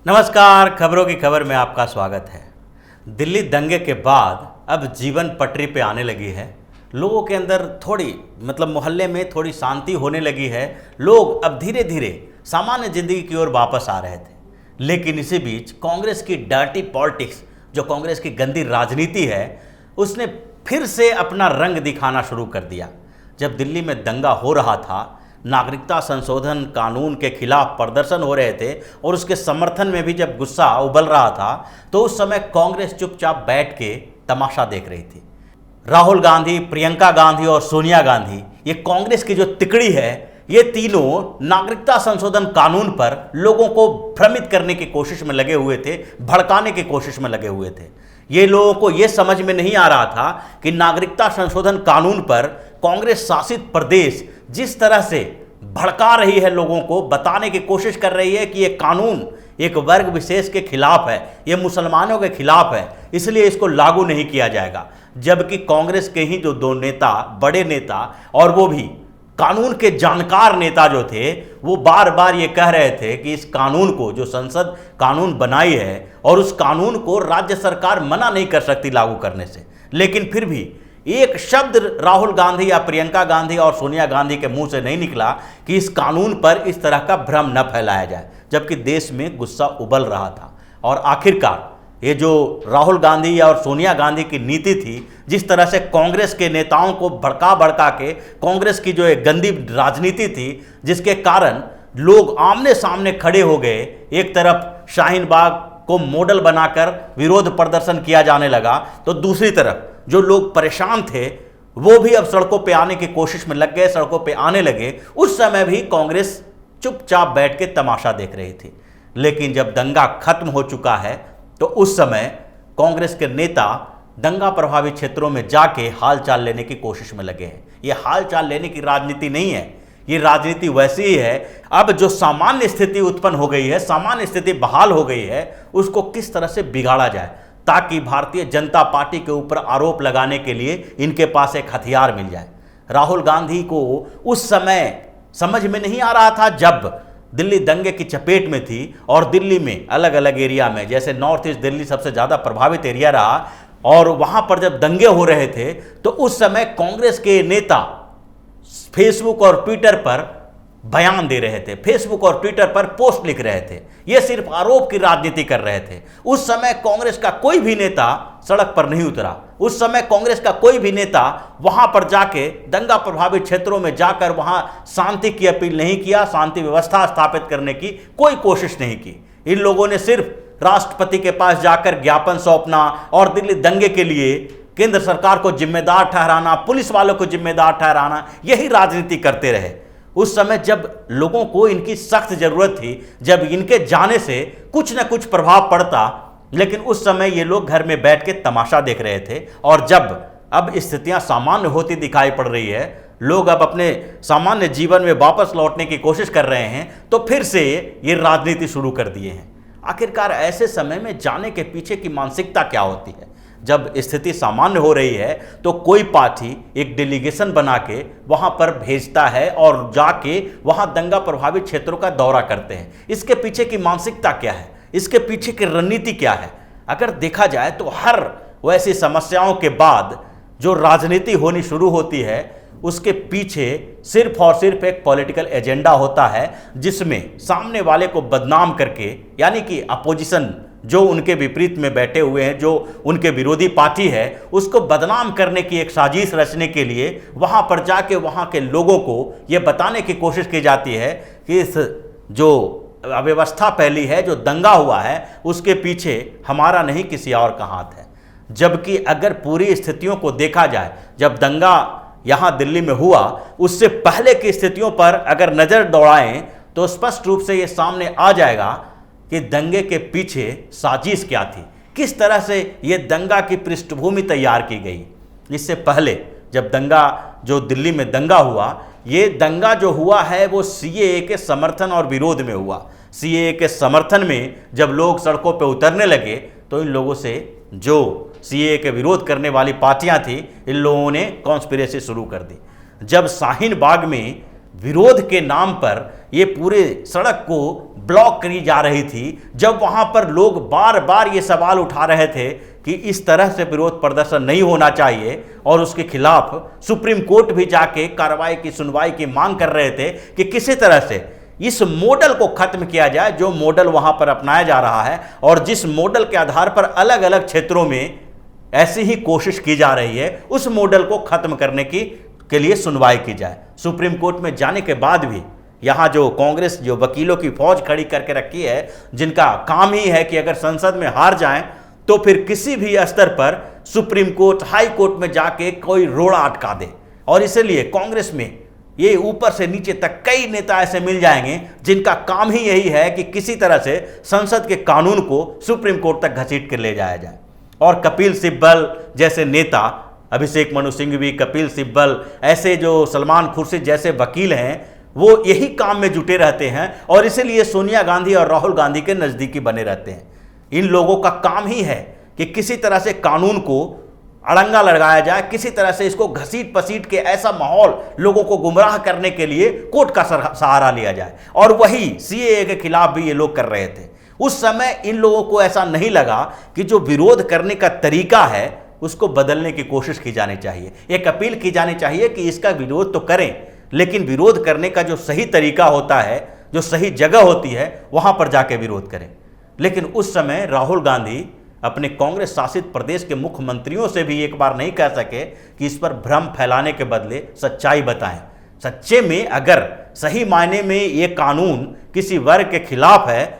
नमस्कार, खबरों की खबर में आपका स्वागत है। दिल्ली दंगे के बाद अब जीवन पटरी पे आने लगी है। लोगों के अंदर थोड़ी मोहल्ले में थोड़ी शांति होने लगी है। लोग अब धीरे धीरे सामान्य जिंदगी की ओर वापस आ रहे थे। लेकिन इसी बीच कांग्रेस की डर्टी पॉलिटिक्स, जो कांग्रेस की गंदी राजनीति है, उसने फिर से अपना रंग दिखाना शुरू कर दिया। जब दिल्ली में दंगा हो रहा था, नागरिकता संशोधन कानून के खिलाफ प्रदर्शन हो रहे थे और उसके समर्थन में भी जब गुस्सा उबल रहा था, तो उस समय कांग्रेस चुपचाप बैठ के तमाशा देख रही थी। राहुल गांधी, प्रियंका गांधी और सोनिया गांधी, ये कांग्रेस की जो तिकड़ी है, ये तीनों नागरिकता संशोधन कानून पर लोगों को भ्रमित करने की कोशिश में लगे हुए थे, भड़काने की कोशिश में लगे हुए थे। ये लोगों को ये समझ में नहीं आ रहा था कि नागरिकता संशोधन कानून पर कांग्रेस शासित प्रदेश जिस तरह से भड़का रही है, लोगों को बताने की कोशिश कर रही है कि ये कानून एक वर्ग विशेष के खिलाफ है, ये मुसलमानों के खिलाफ है, इसलिए इसको लागू नहीं किया जाएगा। जबकि कांग्रेस के ही जो दो नेता, बड़े नेता, और वो भी कानून के जानकार नेता जो थे, वो बार बार ये कह रहे थे कि इस कानून को, जो संसद कानून बनाई है, और उस कानून को राज्य सरकार मना नहीं कर सकती लागू करने से। लेकिन फिर भी एक शब्द राहुल गांधी या प्रियंका गांधी और सोनिया गांधी के मुंह से नहीं निकला कि इस कानून पर इस तरह का भ्रम न फैलाया जाए, जबकि देश में गुस्सा उबल रहा था। और आखिरकार ये जो राहुल गांधी और सोनिया गांधी की नीति थी, जिस तरह से कांग्रेस के नेताओं को भड़का भड़का के कांग्रेस की जो एक गंदी राजनीति थी, जिसके कारण लोग आमने सामने खड़े हो गए, एक तरफ शाहीन बाग को मॉडल बनाकर विरोध प्रदर्शन किया जाने लगा, तो दूसरी तरफ जो लोग परेशान थे वो भी अब सड़कों पे आने की कोशिश में लग गए, सड़कों पे आने लगे। उस समय भी कांग्रेस चुपचाप बैठ के तमाशा देख रही थी। लेकिन जब दंगा खत्म हो चुका है, तो उस समय कांग्रेस के नेता दंगा प्रभावित क्षेत्रों में जाके हालचाल लेने की कोशिश में लगे हैं। ये हालचाल लेने की राजनीति नहीं है, ये राजनीति वैसी ही है। अब जो सामान्य स्थिति उत्पन्न हो गई है, सामान्य स्थिति बहाल हो गई है, उसको किस तरह से बिगाड़ा जाए, ताकि भारतीय जनता पार्टी के ऊपर आरोप लगाने के लिए इनके पास एक हथियार मिल जाए। राहुल गांधी को उस समय समझ में नहीं आ रहा था, जब दिल्ली दंगे की चपेट में थी और दिल्ली में अलग अलग एरिया में, जैसे नॉर्थ ईस्ट दिल्ली सबसे ज़्यादा प्रभावित एरिया रहा, और वहाँ पर जब दंगे हो रहे थे, तो उस समय कांग्रेस के नेता फेसबुक और ट्विटर पर बयान दे रहे थे, फेसबुक और ट्विटर पर पोस्ट लिख रहे थे, ये सिर्फ आरोप की राजनीति कर रहे थे। उस समय कांग्रेस का कोई भी नेता सड़क पर नहीं उतरा। उस समय कांग्रेस का कोई भी नेता वहां पर जाके दंगा प्रभावित क्षेत्रों में जाकर वहां शांति की अपील नहीं किया, शांति व्यवस्था स्थापित करने की कोई कोशिश नहीं की। इन लोगों ने सिर्फ राष्ट्रपति के पास जाकर ज्ञापन सौंपना और दिल्ली दंगे के लिए केंद्र सरकार को जिम्मेदार ठहराना, पुलिस वालों को जिम्मेदार ठहराना, यही राजनीति करते रहे। उस समय जब लोगों को इनकी सख्त जरूरत थी, जब इनके जाने से कुछ न कुछ प्रभाव पड़ता, लेकिन उस समय ये लोग घर में बैठ के तमाशा देख रहे थे। और जब अब स्थितियां सामान्य होती दिखाई पड़ रही है, लोग अब अपने सामान्य जीवन में वापस लौटने की कोशिश कर रहे हैं, तो फिर से ये राजनीति शुरू कर दिए हैं। आखिरकार ऐसे समय में जाने के पीछे की मानसिकता क्या होती है? जब स्थिति सामान्य हो रही है, तो कोई पार्टी एक डेलीगेशन बना के वहाँ पर भेजता है और जाके वहाँ दंगा प्रभावित क्षेत्रों का दौरा करते हैं। इसके पीछे की मानसिकता क्या है? इसके पीछे की रणनीति क्या है? अगर देखा जाए तो हर वैसी समस्याओं के बाद जो राजनीति होनी शुरू होती है, उसके पीछे सिर्फ और सिर्फ एक पॉलिटिकल एजेंडा होता है, जिसमें सामने वाले को बदनाम करके, यानी कि अपोजिशन जो उनके विपरीत में बैठे हुए हैं, जो उनके विरोधी पार्टी है, उसको बदनाम करने की एक साजिश रचने के लिए वहां पर जाके वहां के लोगों को यह बताने की कोशिश की जाती है कि इस जो अव्यवस्था फैली है, जो दंगा हुआ है, उसके पीछे हमारा नहीं किसी और का हाथ है। जबकि अगर पूरी स्थितियों को देखा जाए, जब दंगा यहाँ दिल्ली में हुआ, उससे पहले की स्थितियों पर अगर नज़र दौड़ाएं, तो स्पष्ट रूप से ये सामने आ जाएगा कि दंगे के पीछे साजिश क्या थी, किस तरह से ये दंगा की पृष्ठभूमि तैयार की गई। इससे पहले जब दंगा, जो दिल्ली में दंगा हुआ, ये दंगा जो हुआ है वो सीएए के समर्थन और विरोध में हुआ। सीएए के समर्थन में जब लोग सड़कों पर उतरने लगे, तो इन लोगों से, जो सीएए के विरोध करने वाली पार्टियां थी, इन लोगों ने कॉन्स्पिरेसी शुरू कर दी। जब शाहीन बाग में विरोध के नाम पर ये पूरे सड़क को ब्लॉक करी जा रही थी, जब वहाँ पर लोग बार बार ये सवाल उठा रहे थे कि इस तरह से विरोध प्रदर्शन नहीं होना चाहिए और उसके खिलाफ सुप्रीम कोर्ट भी जाके कार्रवाई की सुनवाई की मांग कर रहे थे कि किसी तरह से इस मॉडल को खत्म किया जाए जो मॉडल वहाँ पर अपनाया जा रहा है और जिस मॉडल के आधार पर अलग अलग क्षेत्रों में ऐसी ही कोशिश की जा रही है, उस मॉडल को खत्म करने के लिए सुनवाई की जाए। सुप्रीम कोर्ट में जाने के बाद भी यहाँ जो कांग्रेस जो वकीलों की फौज खड़ी करके रखी है, जिनका काम ही है कि अगर संसद में हार जाएं तो फिर किसी भी स्तर पर सुप्रीम कोर्ट, हाई कोर्ट में जाके कोई रोड़ा अटका दे। और इसलिए कांग्रेस में ये ऊपर से नीचे तक कई नेता ऐसे मिल जाएंगे जिनका काम ही यही है कि किसी तरह से संसद के कानून को सुप्रीम कोर्ट तक घसीट कर ले जाया जाए। और कपिल सिब्बल जैसे नेता, अभिषेक मनु सिंह भी, कपिल सिब्बल, ऐसे जो सलमान खुर्शीद जैसे वकील हैं, वो यही काम में जुटे रहते हैं और इसीलिए सोनिया गांधी और राहुल गांधी के नज़दीकी बने रहते हैं। इन लोगों का काम ही है कि किसी तरह से कानून को अड़ंगा लगाया जाए, किसी तरह से इसको घसीट पसीट के ऐसा माहौल लोगों को गुमराह करने के लिए कोर्ट का सहारा लिया जाए। और वही सीएए के खिलाफ भी ये लोग कर रहे थे। उस समय इन लोगों को ऐसा नहीं लगा कि जो विरोध करने का तरीका है उसको बदलने की कोशिश की जानी चाहिए। एक अपील की जानी चाहिए कि इसका विरोध तो करें, लेकिन विरोध करने का जो सही तरीका होता है, जो सही जगह होती है, वहां पर जाके विरोध करें। लेकिन उस समय राहुल गांधी अपने कांग्रेस शासित प्रदेश के मुख्यमंत्रियों से भी एक बार नहीं कह सके कि इस पर भ्रम फैलाने के बदले सच्चाई बताएं। सच्चे में अगर सही मायने में ये कानून किसी वर्ग के खिलाफ है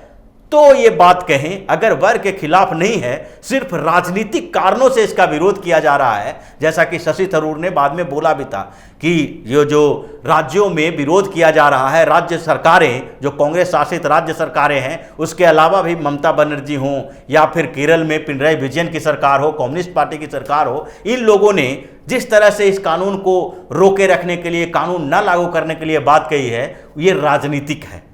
तो ये बात कहें, अगर वर्ग के खिलाफ नहीं है, सिर्फ राजनीतिक कारणों से इसका विरोध किया जा रहा है, जैसा कि शशि थरूर ने बाद में बोला भी था कि ये जो राज्यों में विरोध किया जा रहा है, राज्य सरकारें जो कांग्रेस शासित राज्य सरकारें हैं, उसके अलावा भी ममता बनर्जी हों या फिर केरल में पिनराई विजयन की सरकार हो, कम्युनिस्ट पार्टी की सरकार हो, इन लोगों ने जिस तरह से इस कानून को रोके रखने के लिए, कानून न लागू करने के लिए बात कही है, ये राजनीतिक है,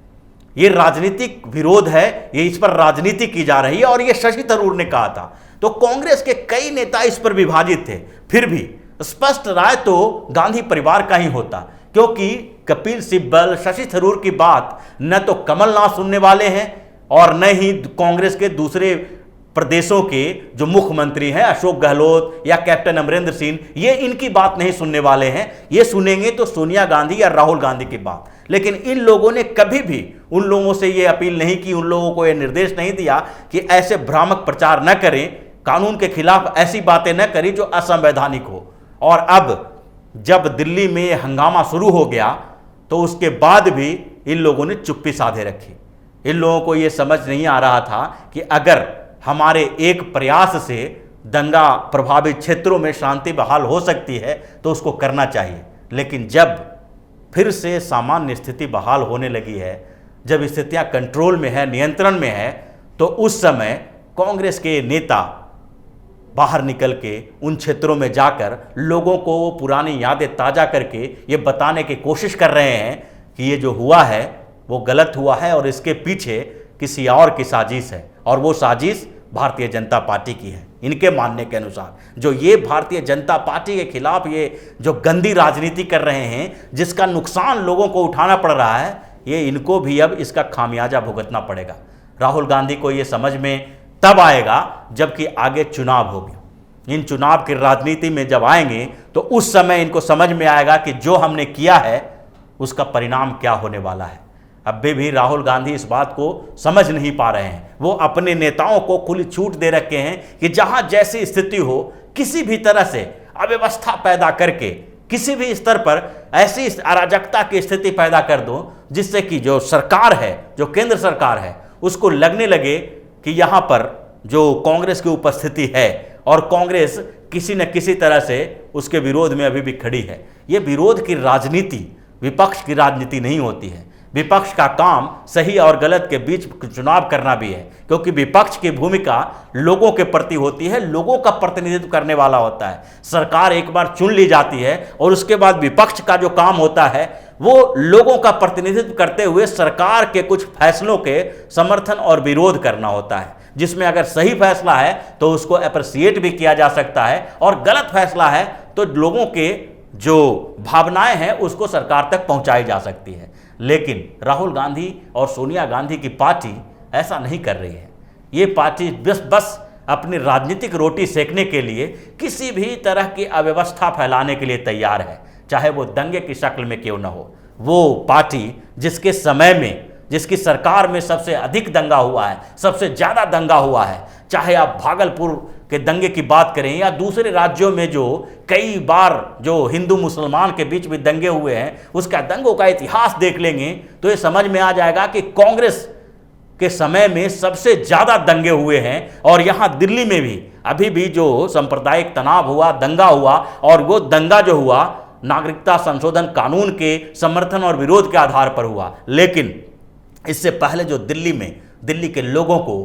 ये राजनीतिक विरोध है, ये इस पर राजनीति की जा रही है। और ये शशि थरूर ने कहा था। तो कांग्रेस के कई नेता इस पर विभाजित थे, फिर भी स्पष्ट राय तो गांधी परिवार का ही होता, क्योंकि कपिल सिब्बल, शशि थरूर की बात न तो कमलनाथ सुनने वाले हैं और न ही कांग्रेस के दूसरे प्रदेशों के जो मुख्यमंत्री हैं, अशोक गहलोत या कैप्टन अमरिंदर सिंह, ये इनकी बात नहीं सुनने वाले हैं। ये सुनेंगे तो सोनिया गांधी या राहुल गांधी की बात। लेकिन इन लोगों ने कभी भी उन लोगों से ये अपील नहीं की, उन लोगों को ये निर्देश नहीं दिया कि ऐसे भ्रामक प्रचार न करें, कानून के खिलाफ ऐसी बातें न करें जो असंवैधानिक हो। और अब जब दिल्ली में हंगामा शुरू हो गया तो उसके बाद भी इन लोगों ने चुप्पी साधे रखी। इन लोगों को ये समझ नहीं आ रहा था कि अगर हमारे एक प्रयास से दंगा प्रभावित क्षेत्रों में शांति बहाल हो सकती है तो उसको करना चाहिए। लेकिन जब फिर से सामान्य स्थिति बहाल होने लगी है, जब स्थितियां कंट्रोल में है, नियंत्रण में है, तो उस समय कांग्रेस के नेता बाहर निकल के उन क्षेत्रों में जाकर लोगों को वो पुरानी यादें ताज़ा करके ये बताने की कोशिश कर रहे हैं कि ये जो हुआ है वो गलत हुआ है और इसके पीछे किसी और की साजिश है, और वो साजिश भारतीय जनता पार्टी की है। इनके मानने के अनुसार जो ये भारतीय जनता पार्टी के खिलाफ ये जो गंदी राजनीति कर रहे हैं, जिसका नुकसान लोगों को उठाना पड़ रहा है, ये इनको भी अब इसका खामियाजा भुगतना पड़ेगा। राहुल गांधी को ये समझ में तब आएगा जबकि आगे चुनाव होगी। इन चुनाव की राजनीति में जब आएंगे तो उस समय इनको समझ में आएगा कि जो हमने किया है उसका परिणाम क्या होने वाला है। अभी भी राहुल गांधी इस बात को समझ नहीं पा रहे हैं। वो अपने नेताओं को खुली छूट दे रखे हैं कि जहां जैसी स्थिति हो, किसी भी तरह से अव्यवस्था पैदा करके किसी भी स्तर पर ऐसी अराजकता की स्थिति पैदा कर दो जिससे कि जो सरकार है, जो केंद्र सरकार है, उसको लगने लगे कि यहाँ पर जो कांग्रेस की उपस्थिति है और कांग्रेस किसी न किसी तरह से उसके विरोध में अभी भी खड़ी है। ये विरोध की राजनीति विपक्ष की राजनीति नहीं होती है। विपक्ष का काम सही और गलत के बीच चुनाव करना भी है, क्योंकि विपक्ष की भूमिका लोगों के प्रति होती है, लोगों का प्रतिनिधित्व करने वाला होता है। सरकार एक बार चुन ली जाती है और उसके बाद विपक्ष का जो काम होता है वो लोगों का प्रतिनिधित्व करते हुए सरकार के कुछ फैसलों के समर्थन और विरोध करना होता है, जिसमें अगर सही फैसला है तो उसको अप्रिशिएट भी किया जा सकता है और गलत फैसला है तो लोगों के जो भावनाएं हैं उसको सरकार तक पहुंचाई जा सकती है। लेकिन राहुल गांधी और सोनिया गांधी की पार्टी ऐसा नहीं कर रही है। ये पार्टी बस अपनी राजनीतिक रोटी सेकने के लिए किसी भी तरह की अव्यवस्था फैलाने के लिए तैयार है, चाहे वो दंगे की शक्ल में क्यों न हो। वो पार्टी जिसके समय में, जिसकी सरकार में सबसे अधिक दंगा हुआ है, सबसे ज़्यादा दंगा हुआ है, चाहे आप भागलपुर के दंगे की बात करें या दूसरे राज्यों में जो कई बार जो हिंदू मुसलमान के बीच में दंगे हुए हैं, उसका दंगों का इतिहास देख लेंगे तो ये समझ में आ जाएगा कि कांग्रेस के समय में सबसे ज़्यादा दंगे हुए हैं। और यहाँ दिल्ली में भी अभी भी जो सांप्रदायिक तनाव हुआ, दंगा हुआ, और वो दंगा जो हुआ नागरिकता संशोधन कानून के समर्थन और विरोध के आधार पर हुआ। लेकिन इससे पहले जो दिल्ली के लोगों को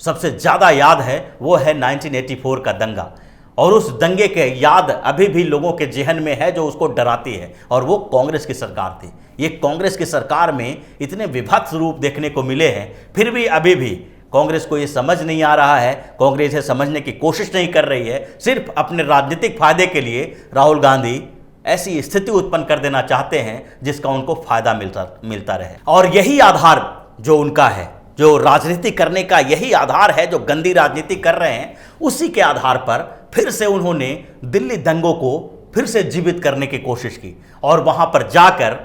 सबसे ज़्यादा याद है वो है 1984 का दंगा, और उस दंगे के याद अभी भी लोगों के जेहन में है जो उसको डराती है, और वो कांग्रेस की सरकार थी। ये कांग्रेस की सरकार में इतने विभत्स रूप देखने को मिले हैं, फिर भी अभी भी कांग्रेस को ये समझ नहीं आ रहा है, कांग्रेस ये समझने की कोशिश नहीं कर रही है। सिर्फ अपने राजनीतिक फायदे के लिए राहुल गांधी ऐसी स्थिति उत्पन्न कर देना चाहते हैं जिसका उनको फायदा मिलता रहे। और यही आधार जो उनका है, जो राजनीति करने का यही आधार है, जो गंदी राजनीति कर रहे हैं, उसी के आधार पर फिर से उन्होंने दिल्ली दंगों को फिर से जीवित करने की कोशिश की। और वहां पर जाकर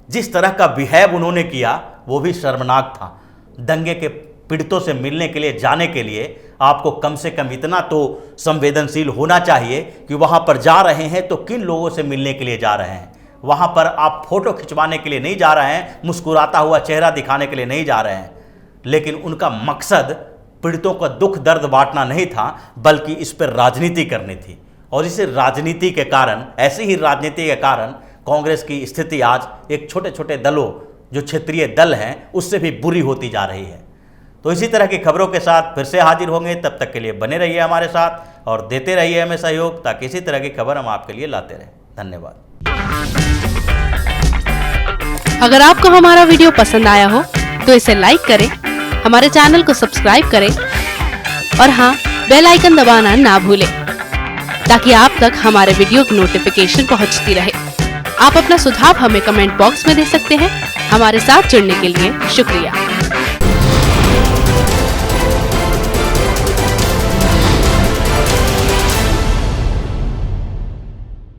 जिस तरह का बिहेव उन्होंने किया वो भी शर्मनाक था। दंगे के पीड़ितों से मिलने के लिए जाने के लिए आपको कम से कम इतना तो संवेदनशील होना चाहिए कि वहां पर जा रहे हैं तो किन लोगों से मिलने के लिए जा रहे हैं। वहां पर आप फोटो खिंचवाने के लिए नहीं जा रहे हैं, मुस्कुराता हुआ चेहरा दिखाने के लिए नहीं जा रहे हैं। लेकिन उनका मकसद पीड़ितों का दुख दर्द बांटना नहीं था, बल्कि इस पर राजनीति करनी थी। और इस राजनीति के कारण, ऐसी ही राजनीति के कारण कांग्रेस की स्थिति आज एक छोटे छोटे दलों, जो क्षेत्रीय दल हैं, उससे भी बुरी होती जा रही है। तो इसी तरह की खबरों के साथ फिर से हाजिर होंगे। तब तक के लिए बने रहिए हमारे साथ और देते रहिए हमें सहयोग, ताकि इसी तरह की खबर हम आपके लिए लाते रहें। धन्यवाद। अगर आपको हमारा वीडियो पसंद आया हो तो इसे लाइक करें, हमारे चैनल को सब्सक्राइब करें और हाँ, बेल आइकन दबाना ना भूलें, ताकि आप तक हमारे वीडियो की नोटिफिकेशन पहुंचती रहे। आप अपना सुझाव हमें कमेंट बॉक्स में दे सकते हैं। हमारे साथ जुड़ने के लिए शुक्रिया।